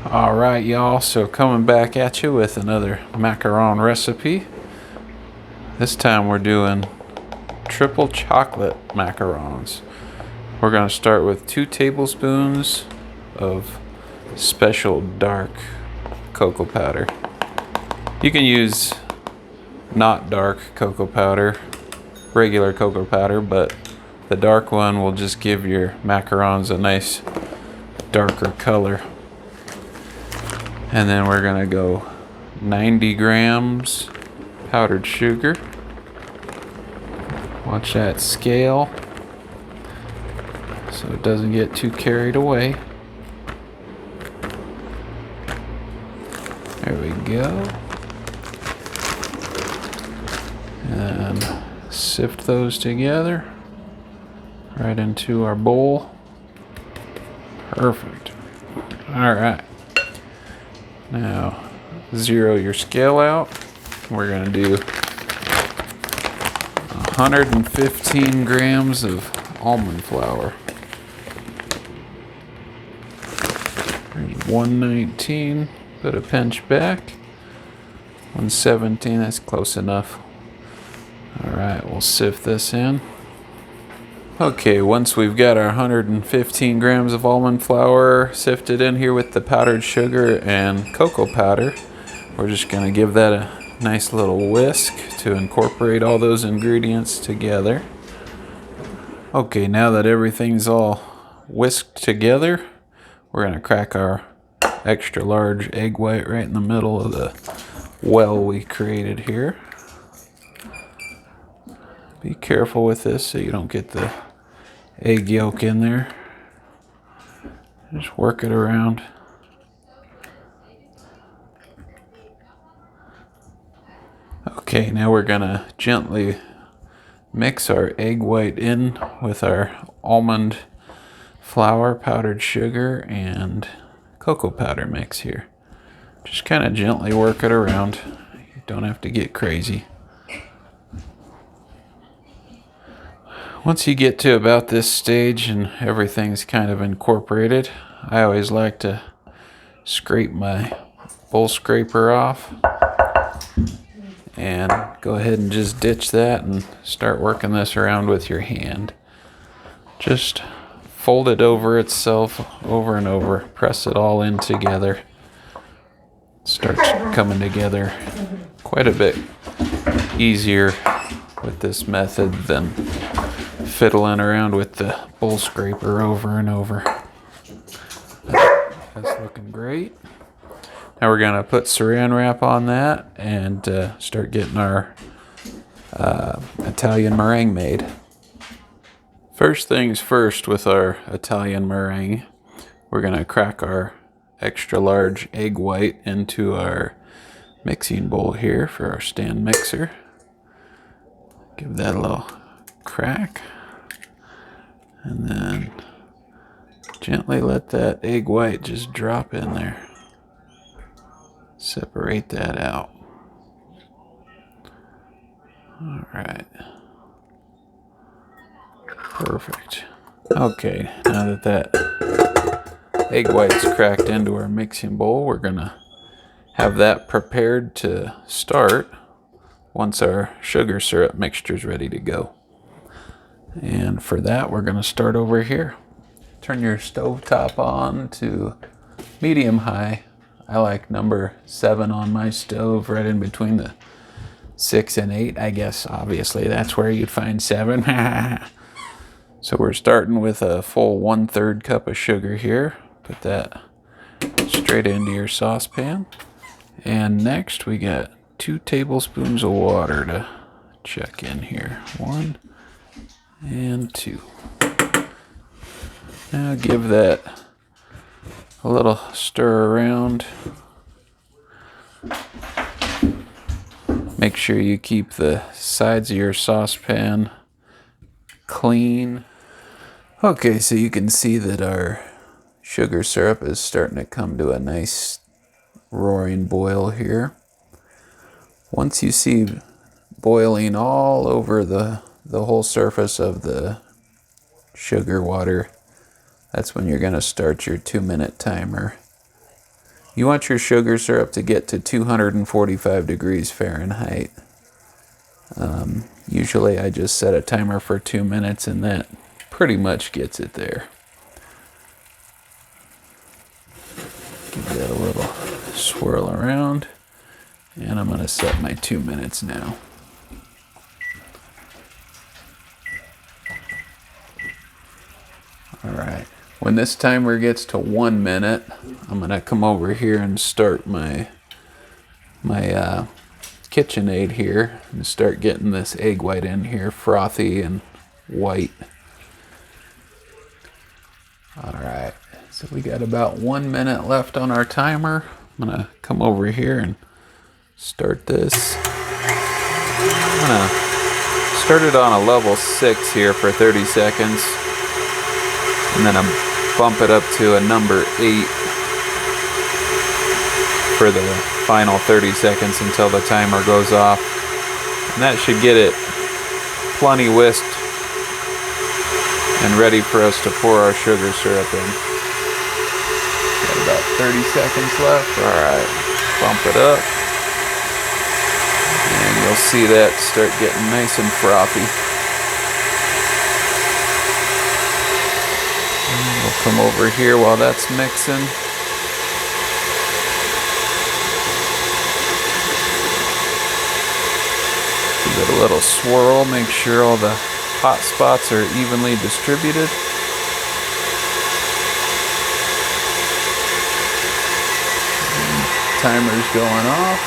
Alright y'all, so coming back at you with another macaron recipe. This time we're doing triple chocolate macarons. We're going to start with 2 tablespoons of special dark cocoa powder. You can use not dark cocoa powder, regular cocoa powder, but the dark one will just give your macarons a nice darker color. And then we're gonna go 90 grams powdered sugar. Watch that scale so it doesn't get too carried away. There we go. And sift those together right into our bowl. Perfect. All right. Now, zero your scale out. We're going to do 115 grams of almond flour. There's 119, put a pinch back. 117, that's close enough. All right, we'll sift this in. Okay, once we've got our 115 grams of almond flour sifted in here with the powdered sugar and cocoa powder, we're just going to give that a nice little whisk to incorporate all those ingredients together. Okay, now that everything's all whisked together, we're going to crack our extra large egg white right in the middle of the well we created here. Be careful with this so you don't get the egg yolk in there. Just work it around. Okay, now we're gonna gently mix our egg white in with our almond flour, powdered sugar, and cocoa powder mix here. Just kind of gently work it around. You don't have to get crazy. Once you get to about this stage and everything's kind of incorporated, I always like to scrape my bowl scraper off and go ahead and just ditch that and start working this around with your hand. Just fold it over itself over and over, press it all in together. It starts coming together quite a bit easier with this method than fiddling around with the bowl scraper over and over. That's looking great. Now we're going to put saran wrap on that and start getting our Italian meringue made. First things first with our Italian meringue, we're going to crack our extra large egg white into our mixing bowl here for our stand mixer. Give that a little crack. And then gently let that egg white just drop in there. Separate that out. All right. Perfect. Okay, now that that egg white's cracked into our mixing bowl, we're gonna have that prepared to start once our sugar syrup mixture is ready to go. And for that, we're going to start over here. Turn your stove top on to medium high. I like number 7 on my stove, right in between the 6 and 8. I guess obviously that's where you'd find 7. So we're starting with a full 1/3 cup of sugar here. Put that straight into your saucepan. And next we got 2 tablespoons of water to check in here. 1 and 2. Now give that a little stir around. Make sure you keep the sides of your saucepan clean. Okay, so you can see that our sugar syrup is starting to come to a nice roaring boil here. Once you see boiling all over the whole surface of the sugar water, that's when you're going to start your 2-minute timer. You want your sugar syrup to get to 245 degrees Fahrenheit. Usually I just set a timer for 2 minutes and that pretty much gets it there. Give that a little swirl around, and I'm going to set my 2 minutes now. Alright, when this timer gets to 1 minute, I'm going to come over here and start my KitchenAid here and start getting this egg white in here, frothy and white. Alright, so we got about 1 minute left on our timer. I'm going to come over here and start this. I'm going to start it on a level 6 here for 30 seconds. And then I bump it up to a number 8 for the final 30 seconds until the timer goes off. And that should get it plenty whisked and ready for us to pour our sugar syrup in. Got about 30 seconds left. Alright, bump it up. And you'll see that start getting nice and frothy. And we'll come over here while that's mixing. Give it a little swirl, make sure all the hot spots are evenly distributed. And timer's going off.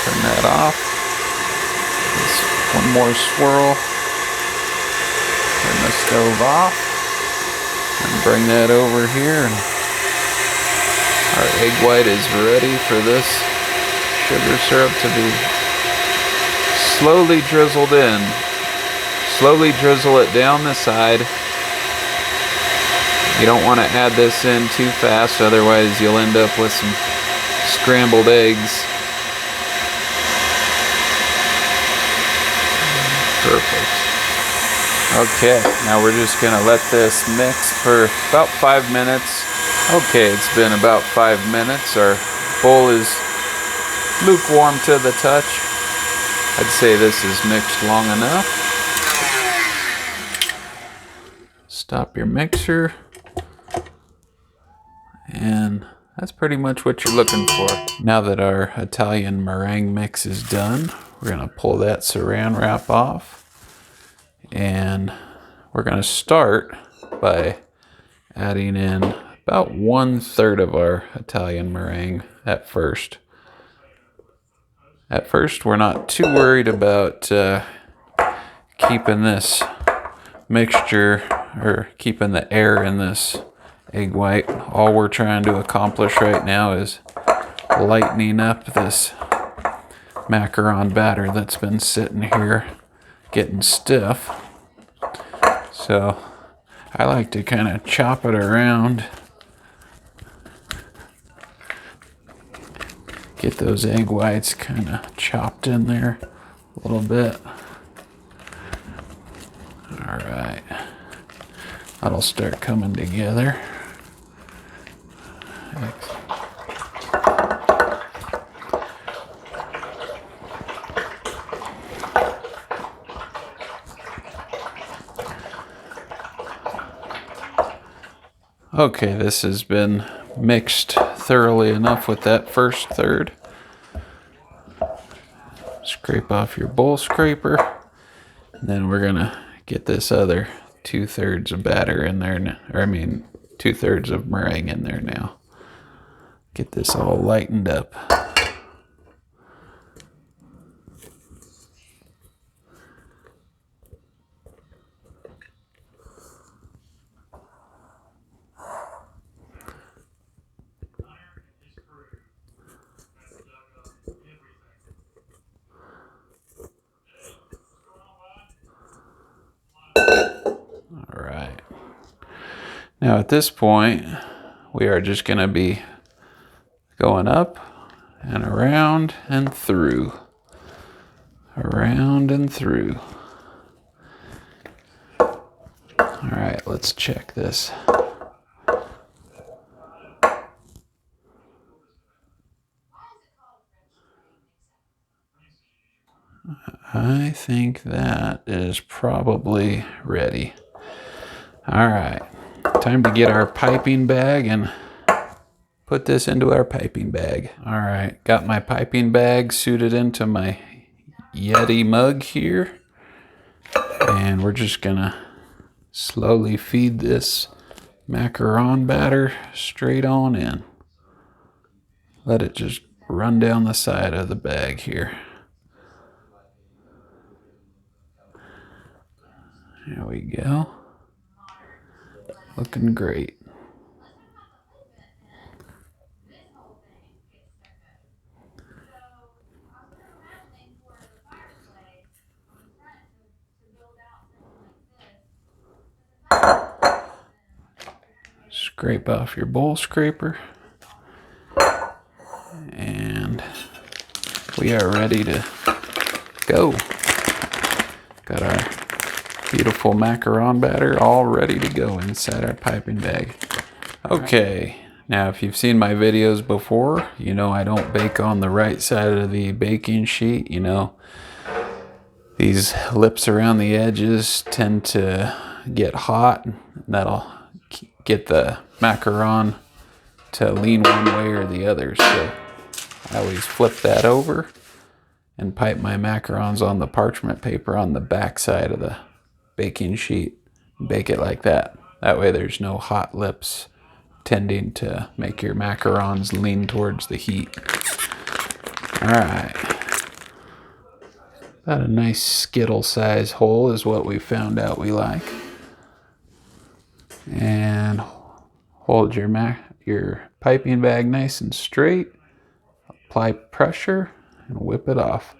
Turn that off. Just one more swirl. Turn the stove off. And bring that over here. And our egg white is ready for this sugar syrup to be slowly drizzled in. Slowly drizzle it down the side. You don't want to add this in too fast, otherwise you'll end up with some scrambled eggs. Perfect. Okay, now we're just going to let this mix for about 5 minutes. Okay, it's been about 5 minutes. Our bowl is lukewarm to the touch. I'd say this is mixed long enough. Stop your mixer. And that's pretty much what you're looking for. Now that our Italian meringue mix is done, we're going to pull that saran wrap off. And we're going to start by adding in about 1/3 of our Italian meringue at first. At first, we're not too worried about keeping this mixture or keeping the air in this egg white. All we're trying to accomplish right now is lightening up this macaron batter that's been sitting here getting stiff. So I like to kind of chop it around, get those egg whites kind of chopped in there a little bit. All right, that'll start coming together. Okay, this has been mixed thoroughly enough with that first third. Scrape off your bowl scraper. And then we're gonna get this other 2/3 of batter in there, or I mean 2/3 of meringue in there now. Get this all lightened up. Now at this point, we are just going to be going up and around and through. Around and through. All right, let's check this. I think that is probably ready. All right, time to get our piping bag and put this into our piping bag. All right, got my piping bag suited into my Yeti mug here. And we're just gonna slowly feed this macaron batter straight on in. Let it just run down the side of the bag here. There we go. Looking great. Scrape off your bowl scraper. And we are ready to go. Got our beautiful macaron batter all ready to go inside our piping bag. Okay, now if you've seen my videos before, you know I don't bake on the right side of the baking sheet. You know, these lips around the edges tend to get hot. That'll get the macaron to lean one way or the other. So I always flip that over and pipe my macarons on the parchment paper on the back side of the baking sheet. Bake it like that. That way there's no hot lips tending to make your macarons lean towards the heat. All right. About a nice skittle size hole is what we found out we like. And hold your piping bag nice and straight. Apply pressure and whip it off.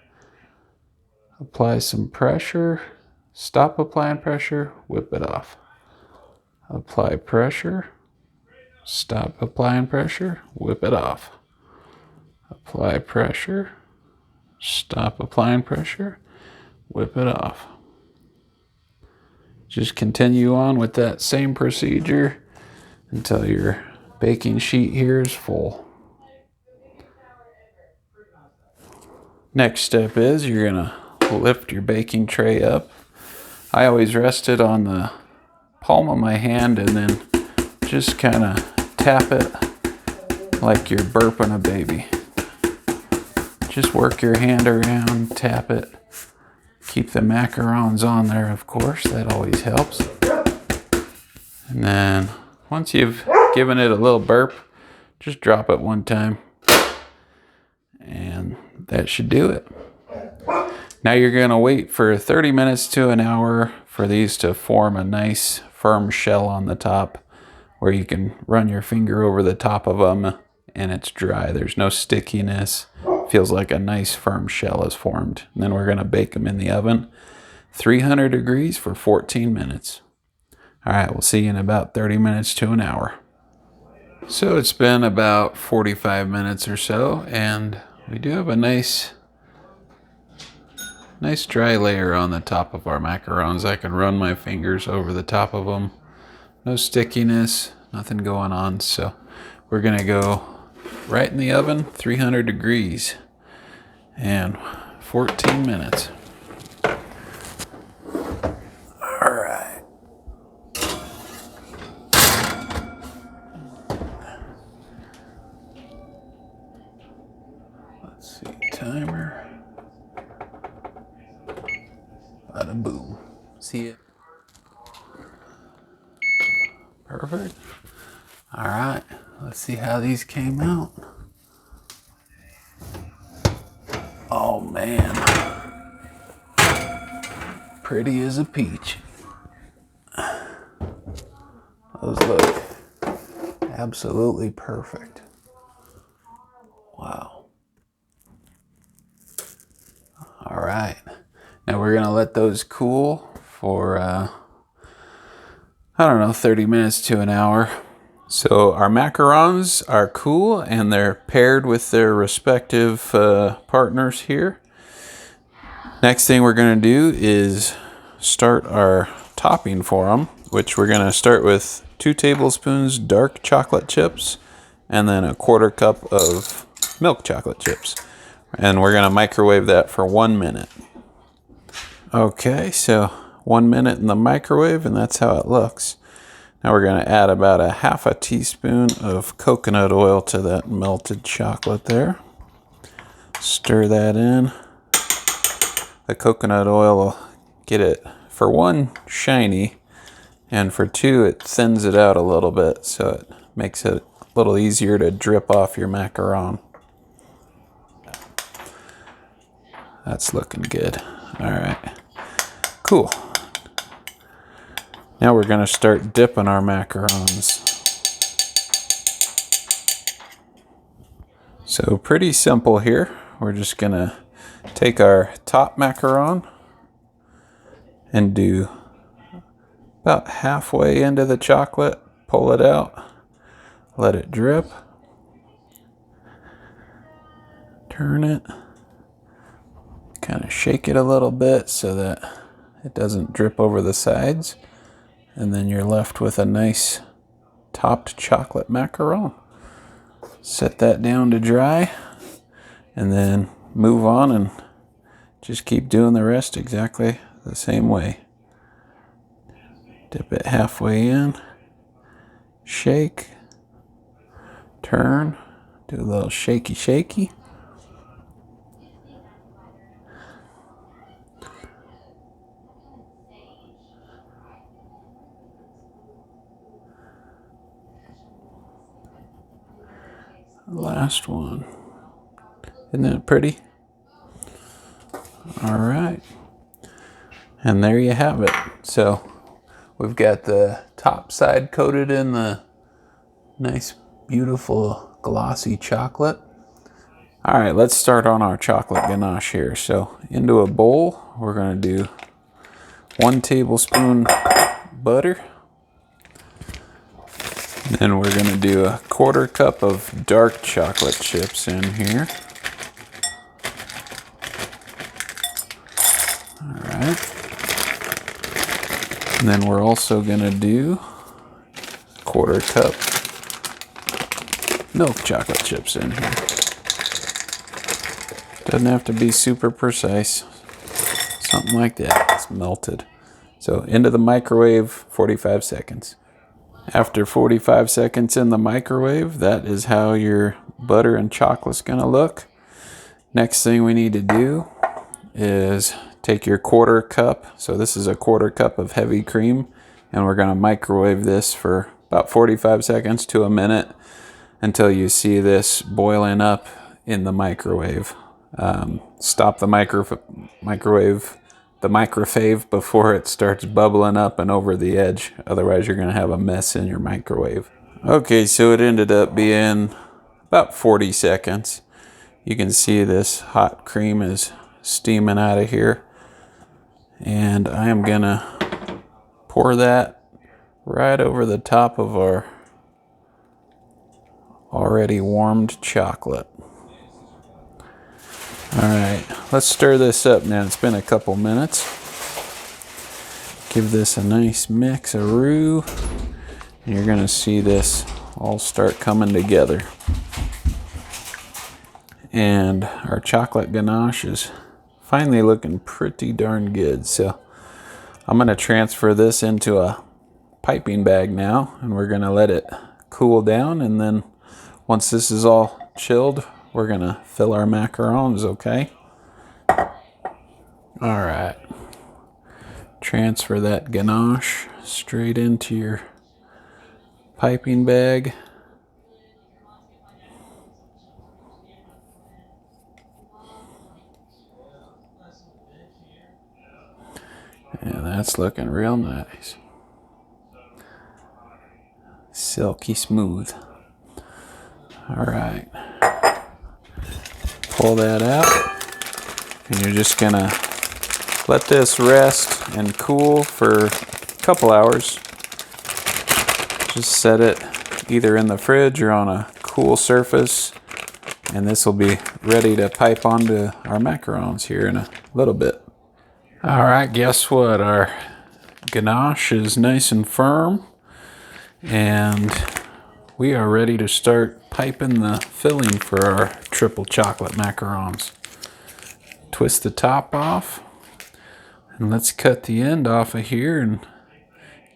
Apply some pressure. Stop applying pressure, whip it off. Apply pressure. Stop applying pressure, whip it off. Apply pressure. Stop applying pressure, whip it off. Just continue on with that same procedure until your baking sheet here is full. Next step is you're gonna lift your baking tray up. I always rest it on the palm of my hand and then just kind of tap it like you're burping a baby. Just work your hand around, tap it. Keep the macarons on there, of course, that always helps. And then once you've given it a little burp, just drop it one time. And that should do it. Now you're gonna wait for 30 minutes to an hour for these to form a nice firm shell on the top where you can run your finger over the top of them and it's dry. There's no stickiness. Feels like a nice firm shell is formed. And then we're gonna bake them in the oven, 300 degrees for 14 minutes. All right, we'll see you in about 30 minutes to an hour. So it's been about 45 minutes or so, and we do have a nice dry layer on the top of our macarons. I can run my fingers over the top of them. No stickiness, nothing going on. So we're gonna go right in the oven, 300 degrees, and 14 minutes. All right. Let's see, timer. Bada boom. See it? Perfect. All right, let's see how these came out. Oh man, pretty as a peach. Those look absolutely perfect. Wow. All right, now we're gonna let those cool for I don't know, 30 minutes to an hour. So our macarons are cool and they're paired with their respective partners here. Next thing we're gonna do is start our topping for them, which we're gonna start with 2 tablespoons dark chocolate chips and then a 1/4 cup of milk chocolate chips. And we're gonna microwave that for 1 minute. Okay, so 1 minute in the microwave, and that's how it looks. Now we're going to add about a half a teaspoon of coconut oil to that melted chocolate there. Stir that in. The coconut oil will get it, for one, shiny, and for two, it thins it out a little bit, so it makes it a little easier to drip off your macaron. That's looking good. All right, cool. Now we're gonna start dipping our macarons. So pretty simple here. We're just gonna take our top macaron and do about halfway into the chocolate, pull it out, let it drip, turn it, kind of shake it a little bit so that it doesn't drip over the sides, and then you're left with a nice topped chocolate macaron. Set that down to dry, and then move on and just keep doing the rest exactly the same way. Dip it halfway in, shake, turn, do a little shaky shaky. Last one. Isn't that pretty? All right. And there you have it. So we've got the top side coated in the nice, beautiful, glossy chocolate. All right, let's start on our chocolate ganache here. So into a bowl, we're gonna do 1 tablespoon butter. Then we're gonna do a 1/4 cup of dark chocolate chips in here. All right. And then we're also gonna do 1/4 cup milk chocolate chips in here. Doesn't have to be super precise. Something like that. It's melted. So into the microwave, 45 seconds. After 45 seconds in the microwave, that is how your butter and chocolate's gonna look. Next thing we need to do is take your 1/4 cup. So this is a 1/4 cup of heavy cream, and we're gonna microwave this for about 45 seconds to a minute until you see this boiling up in the microwave. Stop the microwave before it starts bubbling up and over the edge. Otherwise, you're going to have a mess in your microwave. Okay, so it ended up being about 40 seconds. You can see this hot cream is steaming out of here. And I am going to pour that right over the top of our already warmed chocolate. All right, let's stir this up now. It's been a couple minutes. Give this a nice mix of roux, and you're gonna see this all start coming together. And our chocolate ganache is finally looking pretty darn good. So I'm gonna transfer this into a piping bag now, and we're gonna let it cool down, and then once this is all chilled, we're gonna fill our macarons, okay? All right. Transfer that ganache straight into your piping bag. Yeah, that's looking real nice. Silky smooth. All right. Pull that out, and you're just gonna let this rest and cool for a couple hours. Just set it either in the fridge or on a cool surface, and this will be ready to pipe onto our macarons here in a little bit. All right, guess what? Our ganache is nice and firm, and we are ready to start piping the filling for our triple chocolate macarons. Twist the top off, And let's cut the end off of here and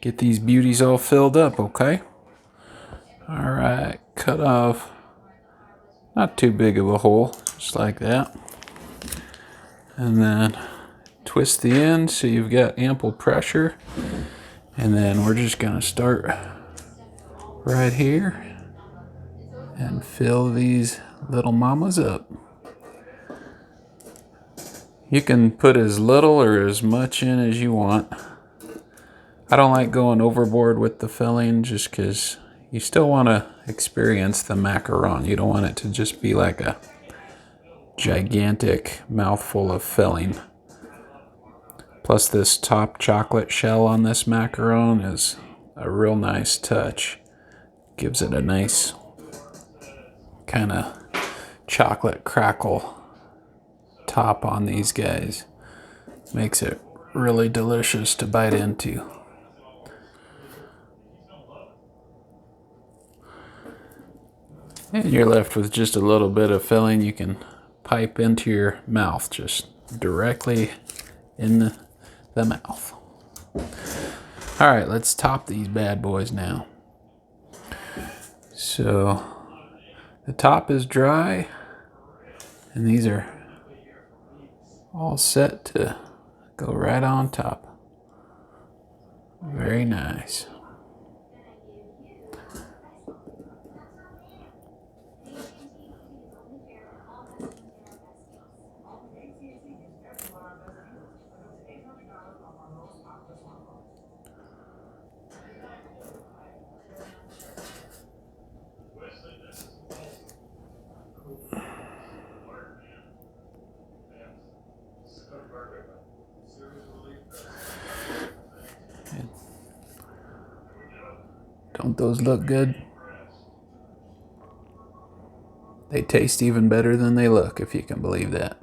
get these beauties all filled up, okay? Alright, cut off not too big of a hole, just like that. And then twist the end so you've got ample pressure. And then we're just gonna start right here and fill these little mamas up. You can put as little or as much in as you want. I don't like going overboard with the filling just because you still want to experience the macaron. You don't want it to just be like a gigantic mouthful of filling. Plus this top chocolate shell on this macaron is a real nice touch. Gives it a nice kind of chocolate crackle top on these guys. Makes it really delicious to bite into. And you're left with just a little bit of filling you can pipe into your mouth, just directly in the mouth. All right, let's top these bad boys now. So the top is dry, and these are all set to go right on top. Very nice. Don't those look good? They taste even better than they look, if you can believe that.